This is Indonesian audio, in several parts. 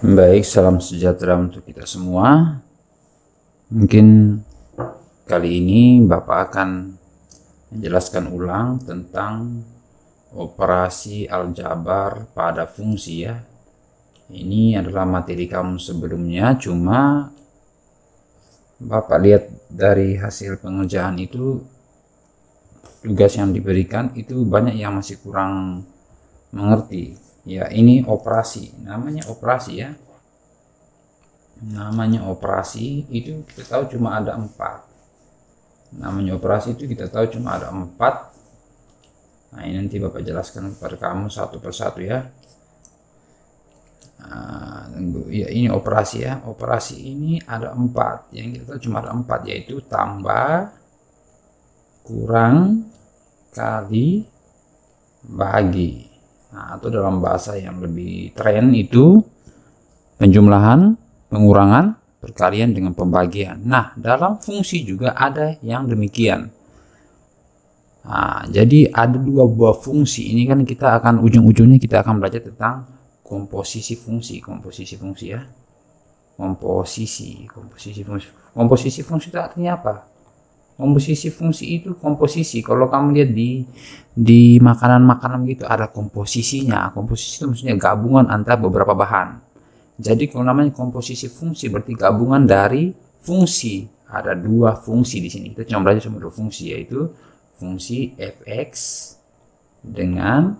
Baik, salam sejahtera untuk kita semua. Mungkin kali ini Bapak akan menjelaskan ulang tentang operasi aljabar pada fungsi ya. Ini adalah materi kamu sebelumnya, cuma Bapak lihat dari hasil pengerjaan itu tugas yang diberikan itu banyak yang masih kurang mengerti. Ya, ini operasi, namanya operasi ya. Namanya operasi itu kita tahu cuma ada 4. Namanya operasi itu kita tahu cuma ada 4. Nah, ini nanti Bapak jelaskan kepada kamu satu persatu ya. Ya, ini operasi ya. Operasi ini ada 4. Yang kita tahu cuma ada 4, yaitu tambah, kurang, kali, bagi. Nah, atau dalam bahasa yang lebih tren itu penjumlahan, pengurangan, perkalian dengan pembagian. Nah, dalam fungsi juga ada yang demikian. Nah, jadi ada 2 buah fungsi. Ini kan kita akan ujung-ujungnya kita akan belajar tentang komposisi fungsi ya. Komposisi fungsi. Komposisi fungsi itu artinya apa? Komposisi fungsi itu komposisi. Kalau kamu lihat di makanan-makanan gitu ada komposisinya. Komposisi itu maksudnya gabungan antara beberapa bahan. Jadi kalau namanya komposisi fungsi berarti gabungan dari fungsi. Ada 2 fungsi di sini. Kita cuma belajar cuma 2 fungsi, yaitu fungsi fx dengan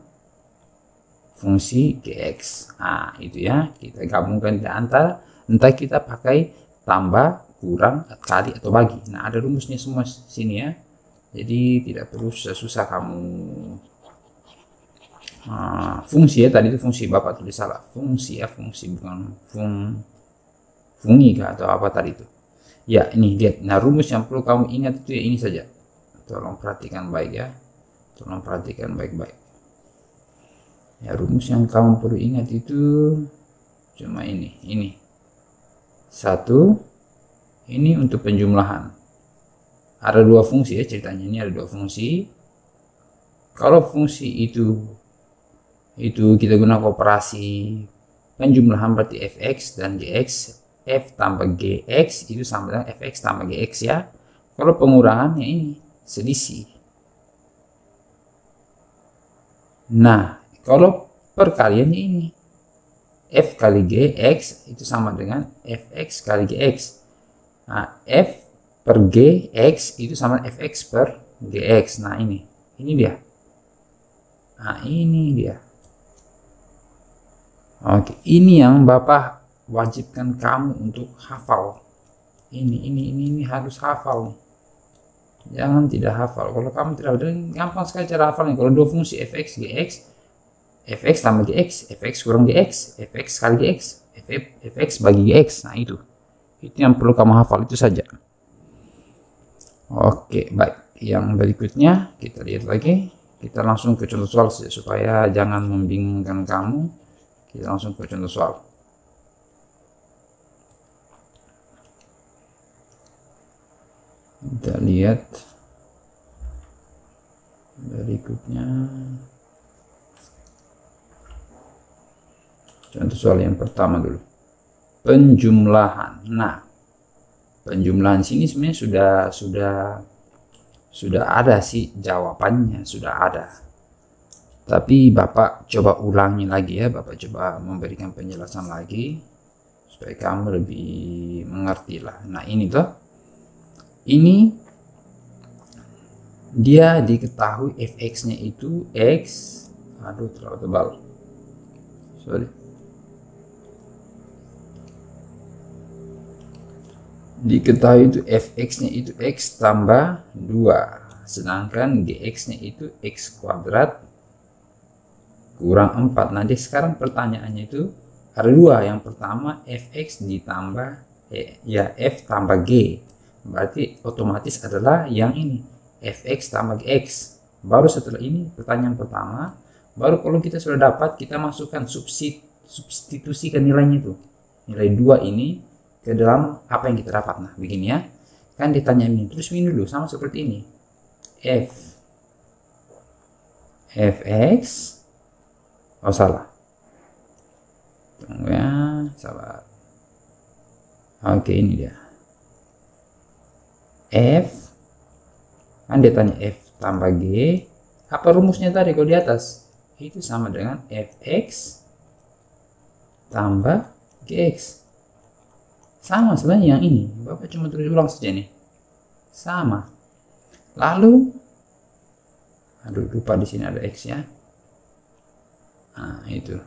fungsi gx. Nah, itu ya. Kita gabungkan di antara, entah kita pakai tambah, kurang, kali atau bagi. Nah, ada rumusnya semua sini ya. Jadi tidak perlu susah-susah kamu. Fungsi ya, tadi itu fungsi, Bapak tulis salah. Fungsi ya, fungsi bukan fungi atau apa tadi itu. Ya, ini lihat. Nah, rumus yang perlu kamu ingat itu ya ini saja. Tolong perhatikan baik ya. Tolong perhatikan baik-baik. Ya, rumus yang kamu perlu ingat itu cuma ini. Ini. 1. Ini untuk penjumlahan. Ada 2 fungsi ya ceritanya. Ini ada 2 fungsi. Kalau fungsi itu kita gunakan operasi penjumlahan berarti fx dan gx. F tambah gx itu sama dengan fx tambah gx ya. Kalau pengurangannya ini selisih. Nah, kalau perkaliannya ini f kali gx itu sama dengan fx kali gx. Nah, f per gx itu sama dengan fx per gx. Nah, ini dia. Nah, ini dia. Oke, ini yang Bapak wajibkan kamu untuk hafal. Ini harus hafal nih. Jangan tidak hafal. Kalau kamu tidak hafal, gampang sekali cara hafalnya. Kalau 2 fungsi fx gx, fx tambah gx, fx kurang gx, fx kali gx, fx bagi gx. Nah, itu yang perlu kamu hafal, itu saja. Oke, baik. Yang berikutnya kita lihat lagi. Kita langsung ke contoh soal saja supaya jangan membingungkan kamu. Kita langsung ke contoh soal. Kita lihat berikutnya. Contoh soal yang pertama dulu. Penjumlahan. Nah, penjumlahan sini sebenarnya sudah ada sih jawabannya, sudah ada. Tapi Bapak coba ulangi lagi ya, Bapak coba memberikan penjelasan lagi supaya kamu lebih mengerti lah. Nah, ini tuh, ini dia diketahui fx-nya itu x, aduh terlalu tebal, sorry. Diketahui itu fx-nya itu x tambah 2, sedangkan gx-nya itu x kuadrat kurang 4. Nanti sekarang pertanyaannya itu ada 2. Yang pertama fx ditambah ya f tambah g, berarti otomatis adalah yang ini fx tambah gx. Baru setelah ini pertanyaan pertama, baru kalau kita sudah dapat kita masukkan substitusikan nilainya itu, nilai 2 ini ke dalam apa yang kita dapat. Nah, begini ya, kan ditanya ini, terus ini dulu sama seperti ini, fx, oh salah ya, sahabat. Oke, ini dia. F, kan dia tanya F tambah G, apa rumusnya tadi kalau di atas? Itu sama dengan Fx tambah Gx. Sama sebenarnya yang ini, Bapak cuma tulis ulang saja nih. Sama. Lalu, aduh lupa di sini ada X ya. Nah, itu.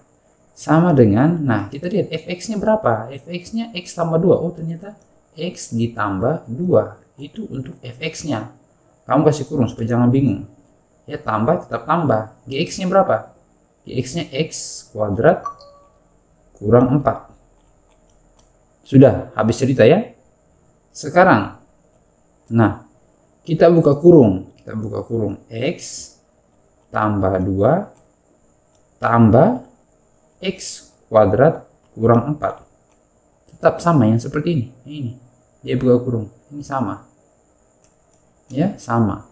Sama dengan, nah kita lihat Fx-nya berapa? Fx-nya X tambah 2. Oh ternyata X ditambah 2. Itu untuk Fx-nya. Kamu kasih kurung supaya jangan bingung. Ya tambah, tetap tambah. Gx-nya berapa? Gx-nya X kuadrat kurang 4. Sudah, habis cerita ya. Sekarang, nah kita buka kurung. Kita buka kurung. X tambah 2 tambah X kuadrat kurang 4. Tetap sama yang seperti ini. Ini dia buka kurung, ini sama ya, sama.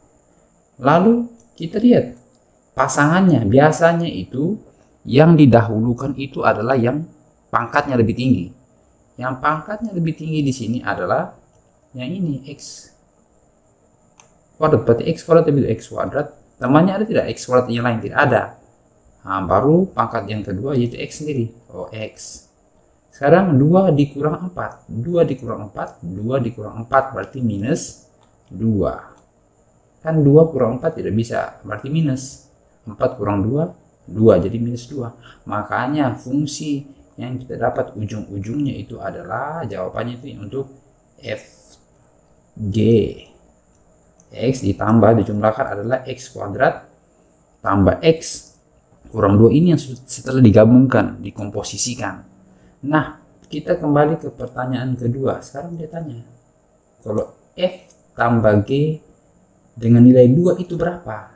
Lalu kita lihat pasangannya. Biasanya itu yang didahulukan itu adalah yang pangkatnya lebih tinggi. Yang pangkatnya lebih tinggi di sini adalah yang ini, X kuadrat. Berarti X kuadrat itu X kuadrat. Temannya ada tidak? X kuadrat yang lain tidak ada. Nah, baru pangkat yang kedua yaitu X sendiri. Oh, X. Sekarang 2 dikurang 4. 2 dikurang 4. 2 dikurang 4 berarti minus 2. Kan 2 kurang 4 tidak bisa. Berarti minus. 4 kurang 2. 2. Jadi minus 2. Makanya fungsi yang kita dapat ujung-ujungnya itu adalah jawabannya itu untuk F, G. X ditambah dijumlahkan adalah X kuadrat tambah X kurang 2, ini yang setelah digabungkan, dikomposisikan. Nah, kita kembali ke pertanyaan kedua. Sekarang dia tanya, kalau F tambah G dengan nilai 2 itu berapa?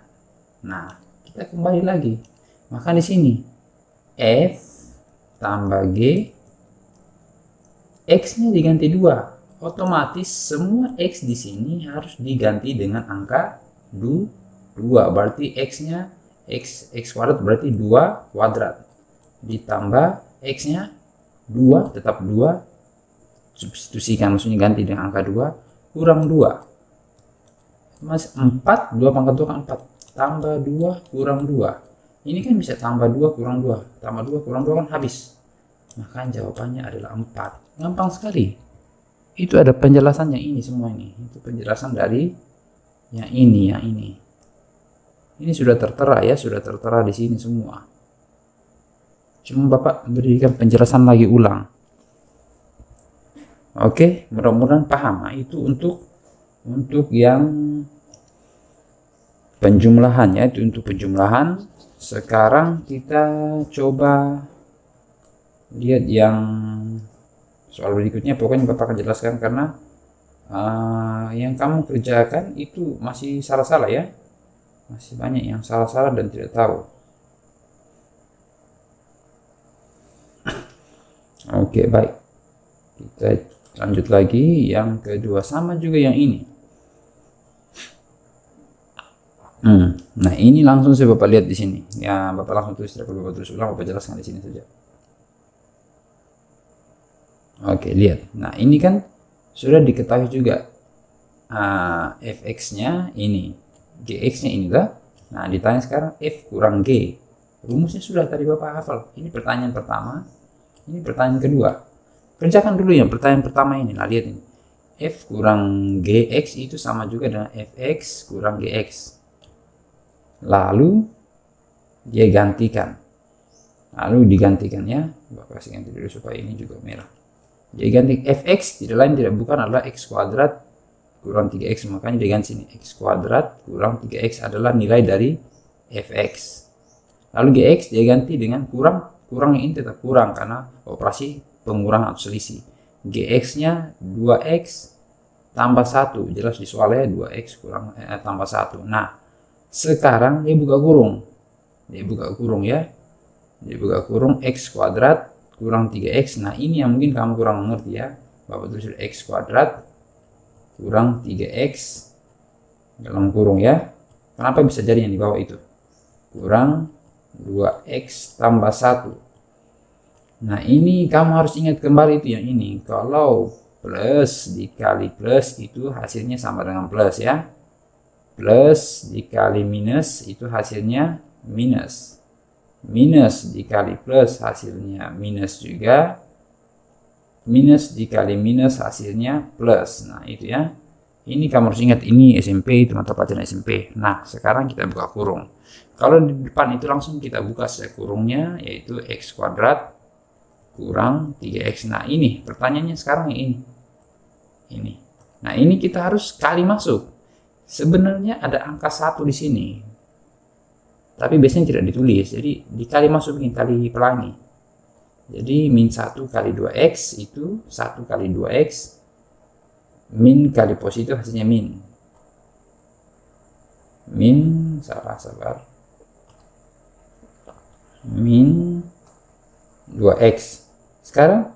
Nah, kita kembali lagi. Maka di sini F tambah G, X-nya diganti 2. Otomatis semua X di sini harus diganti dengan angka 2. Berarti X-nya X kuadrat berarti 2 kuadrat ditambah X-nya 2, tetap 2, substitusikan, maksudnya ganti dengan angka 2, kurang 2 mas 4, 2 pangkat 2 kan 4, tambah 2 kurang 2. Ini kan bisa tambah 2 kurang 2, tambah 2 kurang 2 kan habis. Maka jawabannya adalah 4. Gampang sekali. Itu ada penjelasannya ini semua ini. Itu penjelasan dari yang ini. Ini sudah tertera ya, sudah tertera di sini semua. Cuma Bapak berikan penjelasan lagi ulang. Oke, mudah-mudahan paham. Nah, itu untuk yang penjumlahan ya, itu untuk penjumlahan. Sekarang kita coba lihat yang soal berikutnya. Pokoknya Bapak akan jelaskan karena yang kamu kerjakan itu masih salah-salah ya. Masih banyak yang salah-salah dan tidak tahu. Oke, baik. Kita lanjut lagi yang kedua, sama juga yang ini. Nah, ini langsung saya Bapak lihat di sini. Ya, Bapak langsung tulis, Bapak tulis ulang, Bapak jelaskan di sini saja. Oke, lihat. Nah, ini kan sudah diketahui juga fx-nya ini, gx-nya inilah. Nah, ditanya sekarang f kurang g. Rumusnya sudah tadi Bapak hafal. Ini pertanyaan pertama, ini pertanyaan kedua. Kerjakan dulu yang pertanyaan pertama ini. Nah, lihat ini. F kurang gx itu sama juga dengan fx kurang gx. Lalu dia gantikan. Lalu digantikannya, Bapak kasih ganti dulu supaya ini juga merah. Dia ganti fx tidak lain tidak bukan adalah x kuadrat kurang 3x, makanya diganti sini x kuadrat kurang 3x adalah nilai dari fx. Lalu gx dia ganti dengan kurang ini tetap kurang karena operasi pengurangan atau selisih. Gx-nya 2x tambah 1, jelas di soalnya 2x kurang tambah 1. Nah, sekarang dia buka kurung. Dia buka kurung ya. Dia buka kurung x kuadrat kurang 3x. Nah, ini yang mungkin kamu kurang mengerti ya. Bapak tulis x kuadrat kurang 3x dalam kurung ya. Kenapa bisa jadi yang di bawah itu? Kurang 2x tambah 1. Nah, ini kamu harus ingat kembali itu yang ini. Kalau plus dikali plus itu hasilnya sama dengan plus ya. Plus dikali minus itu hasilnya minus. Minus dikali plus hasilnya minus juga. Minus dikali minus hasilnya plus. Nah, itu ya. Ini kamu harus ingat, ini SMP, itu mata pelajaran SMP. Nah, sekarang kita buka kurung. Kalau di depan itu langsung kita buka saja kurungnya, yaitu x kuadrat kurang 3x. Nah, ini pertanyaannya sekarang ini. Ini. Nah, ini kita harus kali masuk. Sebenarnya ada angka 1 di sini. Tapi biasanya tidak ditulis. Jadi dikali masuk ini, kali pelangi. Jadi min 1 kali 2x itu 1 kali 2x. Min kali positif hasilnya min. Sabar. Min 2x. Sekarang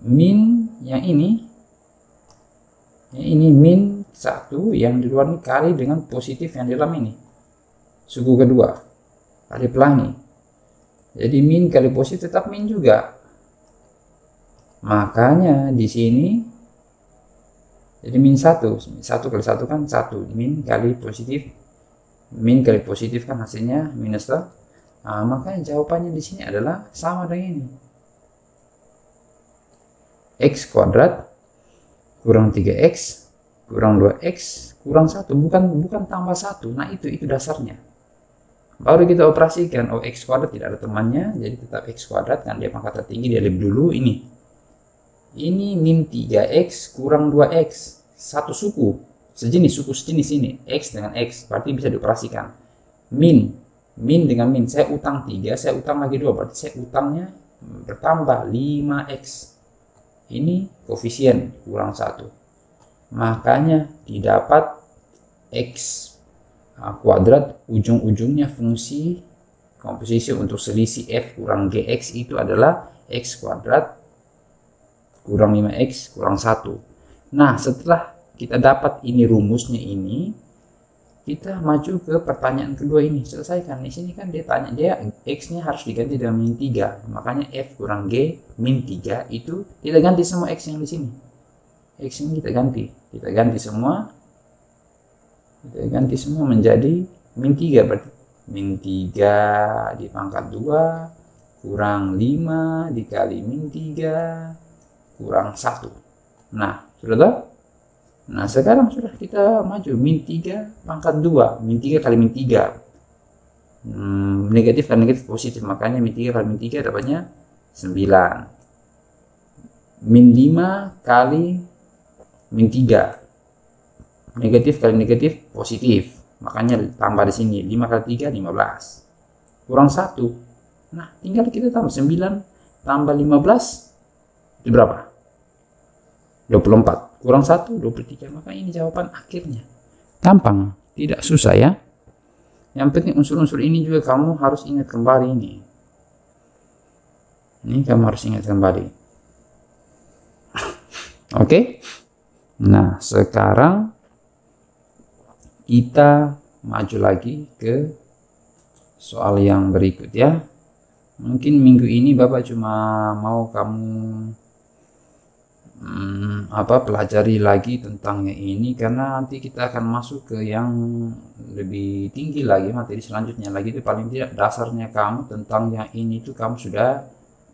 min yang ini min 1 yang di luar ini kali dengan positif yang di dalam ini. Suku kedua kali pelangi. Jadi min kali positif tetap min juga. Makanya di sini jadi min 1 kali 1 kan 1, min kali positif kan hasilnya minus lah. Nah, makanya jawabannya di sini adalah sama dengan ini. X kuadrat kurang 3x kurang 2x kurang 1, bukan tambah 1. Nah, itu dasarnya. Baru kita operasikan, oh x kuadrat tidak ada temannya, jadi tetap x kuadrat kan dia pangkat tertinggi, dia lebih dulu ini min 3x kurang 2x, satu suku sejenis ini x dengan x, berarti bisa dioperasikan. Min dengan min, saya utang 3, saya utang lagi 2, berarti saya utangnya bertambah 5x. Ini koefisien kurang 1, makanya didapat x kuadrat, ujung-ujungnya fungsi komposisi untuk selisih f kurang gx itu adalah x kuadrat kurang 5x kurang 1. Nah, setelah kita dapat ini rumusnya ini, kita maju ke pertanyaan kedua ini. Selesaikan. Di sini kan dia tanya, dia x-nya harus diganti dengan min 3. Makanya f kurang g min 3 itu kita ganti semua x yang di sini. X ini kita ganti semua. Kita ganti semua menjadi min 3, berarti min 3 di pangkat 2 kurang 5 dikali min 3 kurang 1. Nah, sudah tahu? Nah, sekarang sudah kita maju min 3 pangkat 2, min 3 kali min 3. Negatif kali negatif positif, makanya min 3 kali min 3 dapatnya 9. Min 5 kali min 3. Negatif kali negatif positif, makanya tambah di sini 5 kali 3 15. Kurang 1. Nah, tinggal kita tambah 9 tambah 15 itu berapa? 24 kurang 1 23. Maka ini jawaban akhirnya. Gampang, tidak susah ya. Yang penting unsur-unsur ini juga kamu harus ingat kembali ini. Ini kamu harus ingat kembali. Oke. Nah, sekarang kita maju lagi ke soal yang berikut ya. Mungkin minggu ini Bapak cuma mau kamu pelajari lagi tentang yang ini, karena nanti kita akan masuk ke yang lebih tinggi lagi, materi selanjutnya lagi. Itu paling tidak dasarnya kamu tentang yang ini itu kamu sudah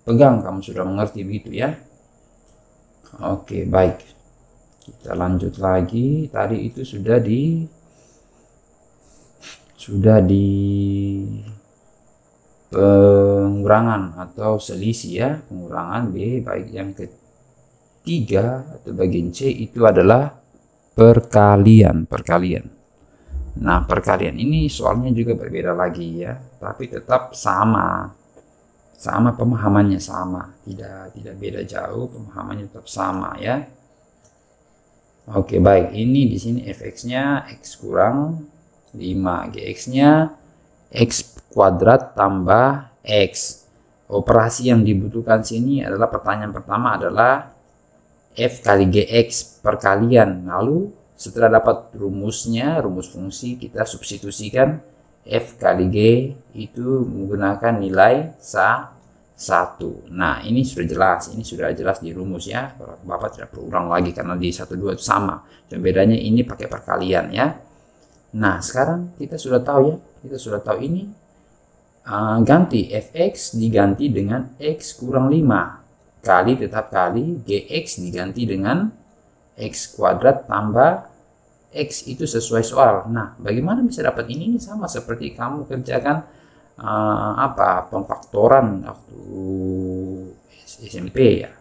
pegang, kamu sudah mengerti begitu ya. Oke, baik, kita lanjut lagi. Tadi itu sudah di pengurangan atau selisih ya, pengurangan B. Baik, yang ketiga atau bagian C itu adalah perkalian. Nah, perkalian ini soalnya juga berbeda lagi ya, tapi tetap sama pemahamannya, sama, tidak beda jauh, pemahamannya tetap sama ya. Oke, baik, ini di sini fx-nya x kurang 5, gx-nya x kuadrat tambah x. Operasi yang dibutuhkan sini adalah, pertanyaan pertama adalah f kali gx perkalian. Lalu setelah dapat rumusnya, rumus fungsi, kita substitusikan f kali g itu menggunakan nilai 1. Nah, ini sudah jelas di rumus ya. Bapak tidak perlu ulang lagi karena di 1, 2 itu sama. Cuma bedanya ini pakai perkalian ya. Nah, sekarang kita sudah tahu ya. Kita sudah tahu ini ganti fx diganti dengan x kurang 5 kali tetap kali gx diganti dengan x kuadrat tambah x itu sesuai soal. Nah, bagaimana bisa dapat ini? Ini sama seperti kamu kerjakan pemfaktoran waktu SMP ya.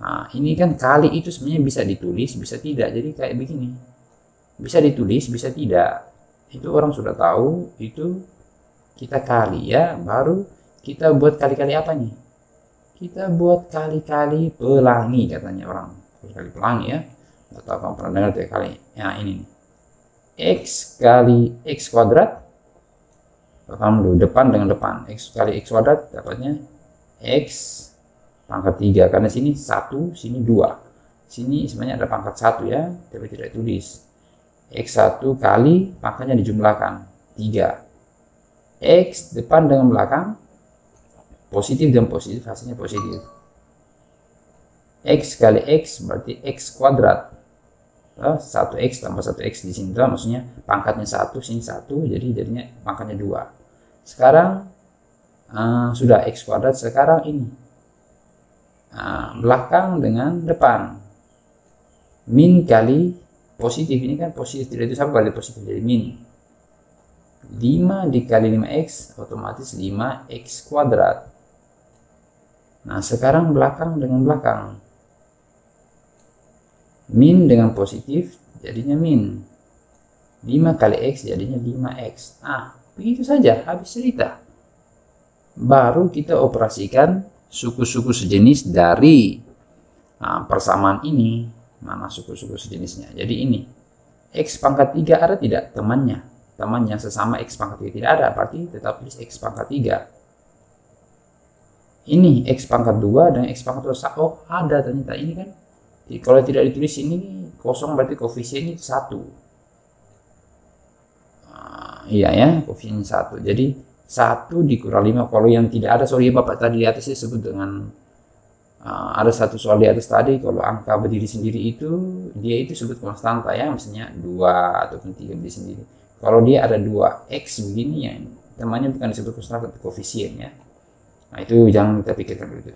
Nah, ini kan kali itu sebenarnya bisa ditulis, bisa tidak. Jadi kayak begini. Bisa ditulis, bisa tidak. Itu orang sudah tahu, itu kita kali ya, baru kita buat kali-kali apa nih? Kita buat kali-kali pelangi katanya orang. Kali pelangi ya. Nggak tahu kamu pernah dengar tuh kali. Nah, ini nih. X kali x kuadrat. Pertama dulu depan dengan depan. X kali x kuadrat dapatnya x pangkat 3. Karena sini 1, sini 2. Sini sebenarnya ada pangkat 1 ya, tapi tidak tulis. X1 kali pangkatnya dijumlahkan 3. X depan dengan belakang positif dan positif hasilnya positif. X kali x berarti x kuadrat. 1x tambah 1x di sini maksudnya pangkatnya 1, sini 1, jadi jadinya pangkatnya 2. Sekarang sudah x kuadrat, sekarang ini belakang dengan depan. Min kali positif, ini kan positif, tidak itu sama kali positif, jadi min. 5 dikali 5x otomatis 5x kuadrat. Nah, sekarang belakang dengan belakang. Min dengan positif jadinya min. 5 kali x jadinya 5x. Nah, begitu saja, habis cerita. Baru kita operasikan suku-suku sejenis dari persamaan ini. Mana suku-suku sejenisnya? Jadi ini x pangkat 3 ada tidak temannya? Teman yang sesama x pangkat 3 tidak ada, berarti tetap tulis x pangkat 3. Ini x pangkat 2 dan x pangkat 2. Oh, ada ternyata ini kan. Jadi, kalau tidak ditulis ini kosong berarti koefisiennya 1. Iya ya, koefisiennya 1. Jadi 1 dikurang 5. Kalau yang tidak ada, sorry Bapak tadi di atas disebut dengan ada satu soal di atas tadi, kalau angka berdiri sendiri itu dia itu sebut konstanta ya, misalnya 2 ataupun 3 berdiri sendiri. Kalau dia ada 2x begini ya, temannya bukan disebut konstanta tapi koefisien ya. Nah, itu jangan kita pikirkan begitu.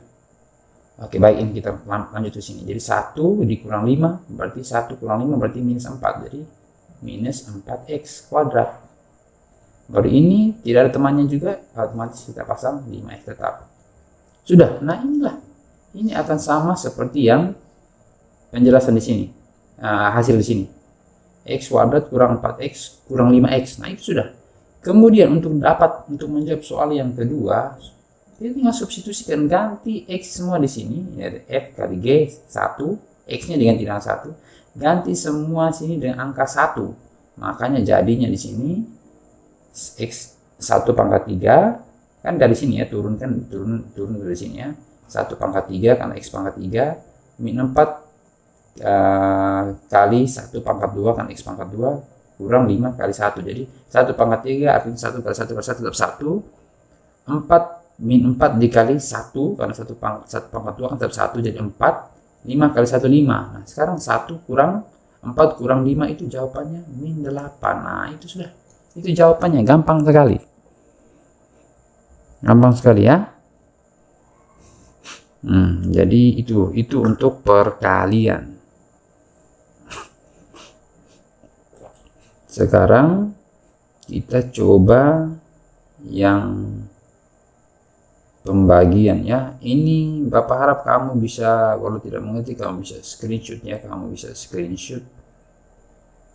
Oke, baik, ini kita lanjut ke sini. Jadi 1 dikurang 5 berarti 1 kurang 5 berarti minus 4. Jadi minus 4x kuadrat. Baru ini tidak ada temannya juga, otomatis kita pasang 5x tetap. Sudah. Nah, inilah. Ini akan sama seperti yang penjelasan di sini. Hasil di sini. X kuadrat kurang 4x kurang 5x. Nah, itu sudah. Kemudian untuk menjawab soal yang kedua, kita tinggal substitusikan, ganti x semua di sini, ya, f kali g 1, x-nya diganti dengan 1, ganti semua sini dengan angka 1. Makanya jadinya di sini x 1 pangkat 3 kan dari sini ya, turun dari sini ya. 1 pangkat 3 karena x pangkat 3 min 4 kali 1 pangkat 2 kan x pangkat 2 kurang 5 kali 1. Jadi 1 pangkat 3 artinya 1 kali 1 kali 1 tetap 1. 4 min 4 dikali 1 karena 1 pangkat 2 kan tetap 1 jadi 4. 5 kali 1 5. Nah, sekarang 1 kurang 4 kurang 5 itu jawabannya min 8. Nah, itu sudah. Itu jawabannya, gampang sekali. Gampang sekali ya. Jadi itu untuk perkalian. Sekarang kita coba yang pembagian ya. Ini Bapak harap kamu bisa, kalau tidak mengerti kamu bisa screenshot ya, kamu bisa screenshot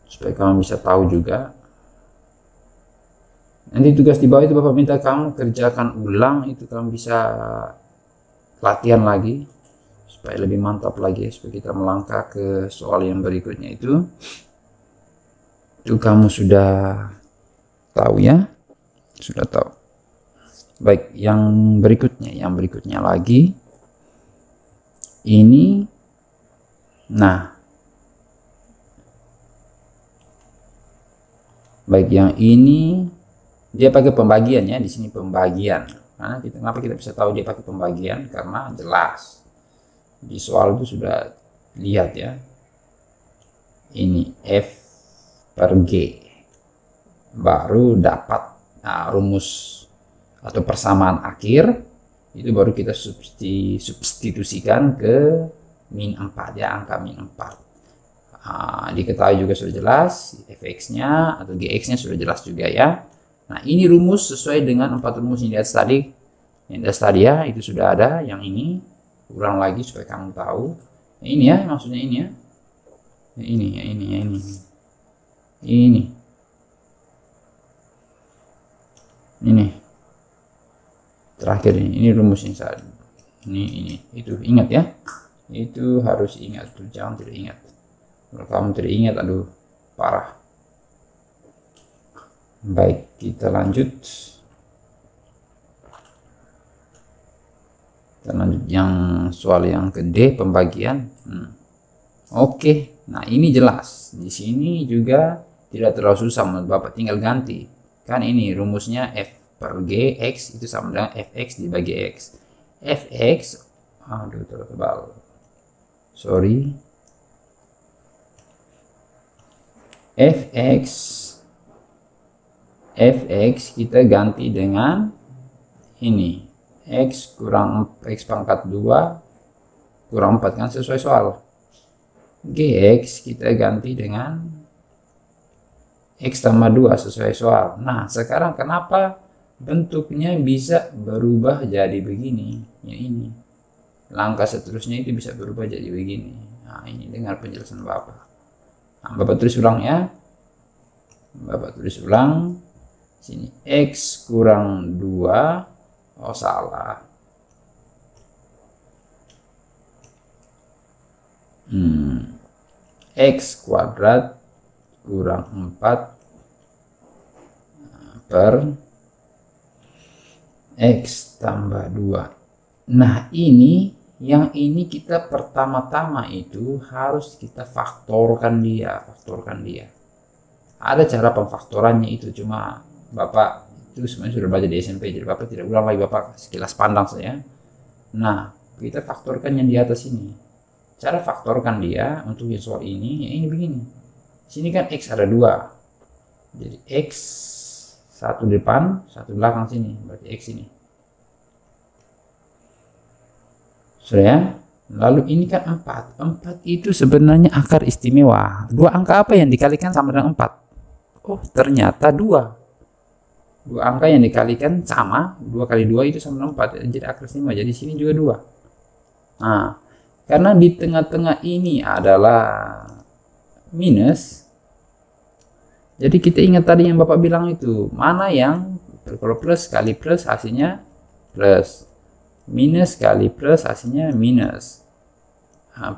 supaya kamu bisa tahu juga. Nanti tugas di bawah itu Bapak minta kamu kerjakan ulang, itu kamu bisa latihan lagi supaya lebih mantap lagi, supaya kita melangkah ke soal yang berikutnya. Itu kamu sudah tahu ya, sudah tahu. Baik, yang berikutnya lagi ini. Nah, baik, yang ini dia pakai pembagian ya, di sini pembagian. Karena kenapa kita bisa tahu dia pakai pembagian? Karena jelas di soal itu sudah lihat ya, ini F per G, baru dapat rumus atau persamaan akhir, itu baru kita substitusikan ke min 4 ya, angka min 4. Diketahui juga sudah jelas fx-nya atau gx-nya sudah jelas juga ya. Nah, ini rumus sesuai dengan 4 rumus yang di atas tadi. Yang di atas tadi ya, itu sudah ada. Yang ini kurang lagi supaya kamu tahu. Ini ya, maksudnya ini ya. Ini. Terakhir ini rumusnya saat ini. Itu ingat ya. Itu harus ingat tuh, jangan tidak ingat. Kalau kamu tidak ingat, aduh, parah. Baik, kita lanjut. Yang soal yang ke D, pembagian. Oke, nah ini jelas. Di sini juga tidak terlalu susah menurut Bapak, tinggal ganti. Kan ini rumusnya F per G X itu sama dengan Fx dibagi X. Fx, aduh terlalu tebal. Sorry. Fx kita ganti dengan ini. X kurang X pangkat 2 kurang 4 kan sesuai soal. Gx kita ganti dengan X tambah 2 sesuai soal. Nah, sekarang kenapa bentuknya bisa berubah jadi begini? Ya ini. Langkah seterusnya itu bisa berubah jadi begini. Nah, ini dengar penjelasan Bapak. Nah, Bapak tulis ulang ya. Bapak tulis ulang. Sini X kurang 2. Oh, salah. X kuadrat kurang 4 per X tambah 2. Nah, yang ini kita pertama-tama itu harus kita faktorkan dia. Ada cara pemfaktorannya itu, cuma Bapak itu sebenarnya sudah belajar di SMP, jadi Bapak tidak ulang lagi, Bapak sekilas pandang saya. Nah, kita faktorkan yang di atas ini. Cara faktorkan dia untuk yang soal ini, ya ini begini. Sini kan X ada 2. Jadi X satu depan, satu belakang sini, berarti X ini. Sudah ya? Lalu ini kan 4. 4 itu sebenarnya akar istimewa. 2 angka apa yang dikalikan sama dengan 4? Oh, ternyata 2. 2 angka yang dikalikan sama, 2 kali 2 itu sama dengan 4, jadi akar istimewa. Jadi sini juga 2. Nah, karena di tengah-tengah ini adalah minus, jadi kita ingat tadi yang Bapak bilang itu, mana yang kalau plus kali plus hasilnya plus, minus kali plus hasilnya minus,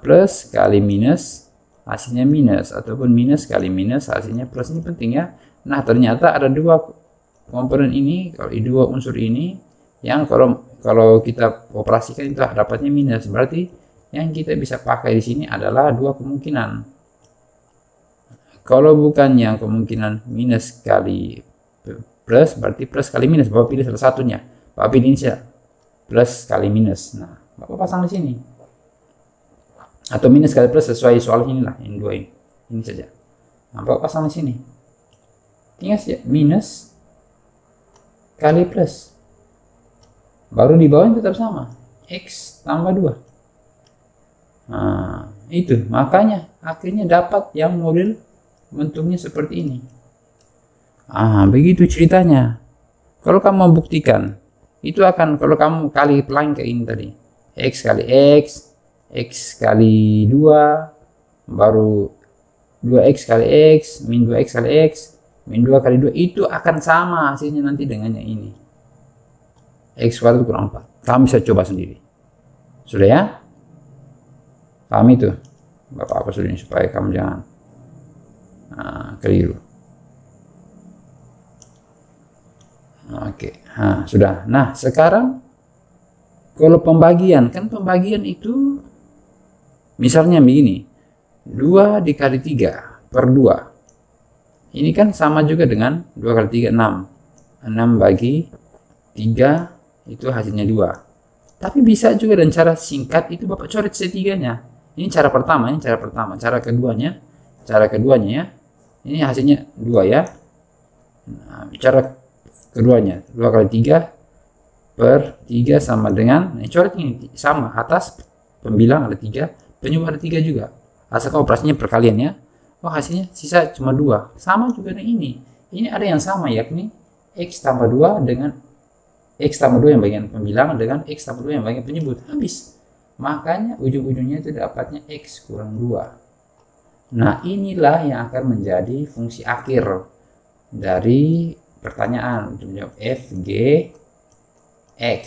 plus kali minus hasilnya minus, ataupun minus kali minus hasilnya plus. Ini penting ya. Nah, ternyata ada 2 komponen ini, kalau 2 unsur ini yang kalau kita operasikan itu dapatnya minus. Berarti yang kita bisa pakai di sini adalah 2 kemungkinan. Kalau bukan yang kemungkinan minus kali plus, berarti plus kali minus. Bapak pilih salah satunya. Bapak pilih ini saja, plus kali minus. Nah, Bapak pasang di sini. Atau minus kali plus sesuai soal inilah, ini 2 ini. Ini saja. Nah, Bapak pasang di sini. Tinggal saja minus kali plus, baru di bawah tetap sama, X tambah 2. Nah, itu makanya akhirnya dapat yang model bentuknya seperti ini. Begitu ceritanya. Kalau kamu mau buktikan, itu akan, kalau kamu kali pelan ke ini tadi, X kali X, X kali 2, baru 2X kali X, min 2X kali X, min 2 kali 2, itu akan sama hasilnya nanti dengan yang ini. X kuadrat kurang 4. Kamu bisa coba sendiri. Sudah ya? Paham itu? Bapak apa sudah ini supaya kamu jangan keliru. Oke. Sudah. Nah, sekarang kalau pembagian, kan pembagian itu misalnya begini. 2 dikali 3 per 2. Ini kan sama juga dengan 2 kali 3, 6. 6 bagi 3, Itu hasilnya 2. Tapi bisa juga dan cara singkat itu Bapak coret setiganya. Ini cara pertama, ini cara pertama. Cara keduanya ya. Ini hasilnya 2 ya. Nah, cara keduanya 2 kali 3 per 3 sama dengan, coret ini sama, atas pembilang ada 3, penyumbang ada 3 juga. Asalkan operasinya perkalian ya. Oh, hasilnya sisa cuma 2. Sama juga dengan ini. Ini ada yang sama, yakni X tambah 2 dengan X tambah 2 yang bagian pembilangan dengan X tambah 2 yang bagian penyebut. Habis. Makanya ujung-ujungnya itu dapatnya X kurang 2. Nah, inilah yang akan menjadi fungsi akhir dari pertanyaan untuk menjawab F, G, X.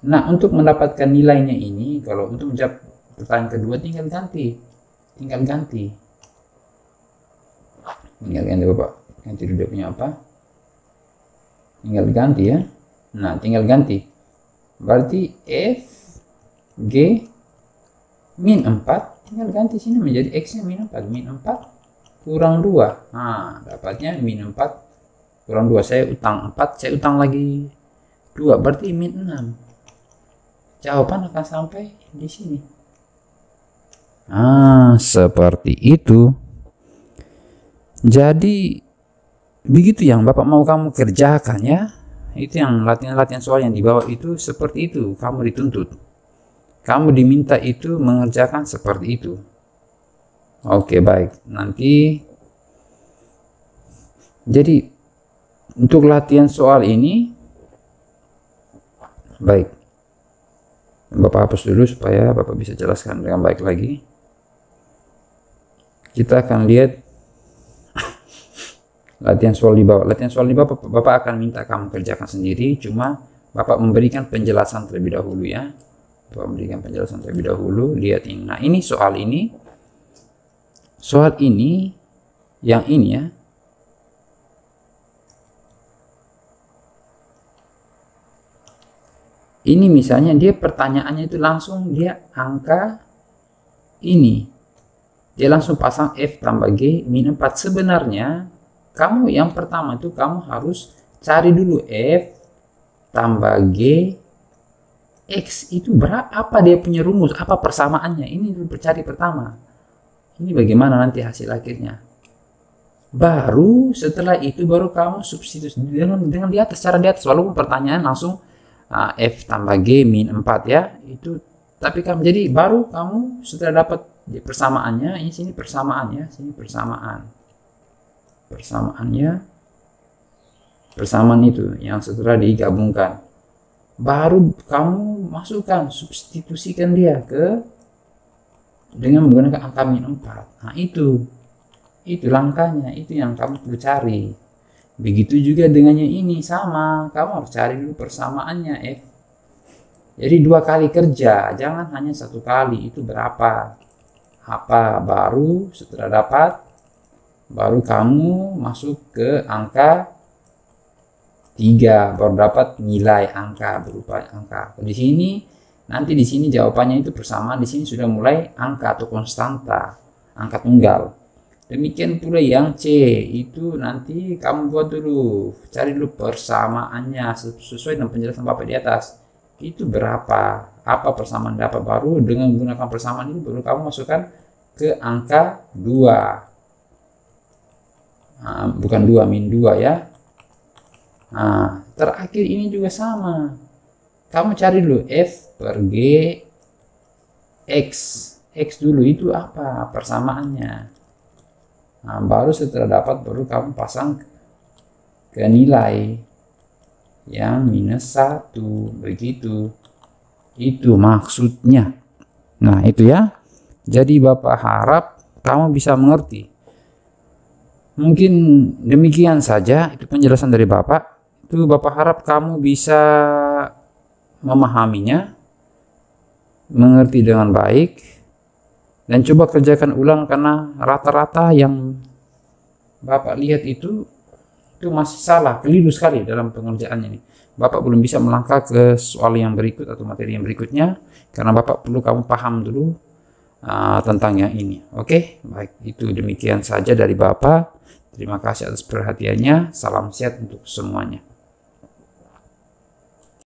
Nah, untuk mendapatkan nilainya ini, kalau untuk menjawab pertanyaan kedua tinggal ganti Bapak. Ganti dulu dia punya apa? Tinggal ganti ya. Nah, tinggal ganti. Berarti F, G, min 4. Tinggal ganti sini menjadi X-nya min 4. Min 4 kurang 2. Nah, dapatnya min 4 kurang 2. Saya utang 4, saya utang lagi 2. Berarti min 6. Jawaban akan sampai di sini. Seperti itu. Jadi begitu yang Bapak mau kamu kerjakan ya. Itu yang latihan-latihan soal yang di bawah itu seperti itu. Kamu dituntut. Kamu diminta itu mengerjakan seperti itu. Oke, baik. Nanti jadi untuk latihan soal ini baik. Bapak hapus dulu supaya Bapak bisa jelaskan dengan baik lagi. Kita akan lihat latihan soal di bawah. Latihan soal di bawah Bapak akan minta kamu kerjakan sendiri, cuma Bapak memberikan penjelasan terlebih dahulu ya. Bapak memberikan penjelasan terlebih dahulu. Lihat ini. Nah, ini soal ini. Soal ini yang ini ya. Ini misalnya dia pertanyaannya itu langsung dia angka ini. Dia langsung pasang F tambah G min 4. Sebenarnya kamu yang pertama itu kamu harus cari dulu F tambah G X itu berapa, apa dia punya rumus, apa persamaannya. Ini dulu cari pertama. Ini bagaimana nanti hasil akhirnya. Baru setelah itu baru kamu substitusi dengan di atas, cara di atas, walaupun pertanyaan langsung F tambah G min 4 ya. Itu tapi kamu jadi baru kamu setelah dapat persamaannya, ini sini persamaannya, sini persamaan. Persamaan itu yang setelah digabungkan. Baru kamu masukkan, substitusikan dia ke dengan menggunakan angka min 4. Nah, itu langkahnya, itu yang kamu perlu cari. Begitu juga dengannya ini sama, kamu harus cari dulu persamaannya F. Jadi 2 kali kerja, jangan hanya 1 kali. Itu berapa? Apa? Baru setelah dapat, baru kamu masuk ke angka 3, baru dapat nilai angka berupa angka. Di sini nanti di sini jawabannya itu persamaan, di sini sudah mulai angka atau konstanta, angka tunggal. Demikian pula yang C itu nanti kamu buat dulu, cari dulu persamaannya sesuai dengan penjelasan Bapak di atas. Itu berapa? Apa persamaan dapat, baru dengan menggunakan persamaan itu baru kamu masukkan ke angka 2. Bukan 2, min 2 ya. Terakhir ini juga sama. Kamu cari dulu F per G X. X dulu itu apa persamaannya. Baru setelah dapat baru kamu pasang ke nilai yang minus 1. Begitu. Itu maksudnya. Nah, itu ya. Jadi Bapak harap kamu bisa mengerti. Mungkin demikian saja itu penjelasan dari Bapak. Itu Bapak harap kamu bisa memahaminya, mengerti dengan baik, dan coba kerjakan ulang karena rata-rata yang Bapak lihat itu masih salah, keliru sekali dalam pengerjaannya ini. Bapak belum bisa melangkah ke soal yang berikut atau materi yang berikutnya karena Bapak perlu kamu paham dulu tentang yang ini. Oke, baik, itu demikian saja dari Bapak. Terima kasih atas perhatiannya. Salam sehat untuk semuanya.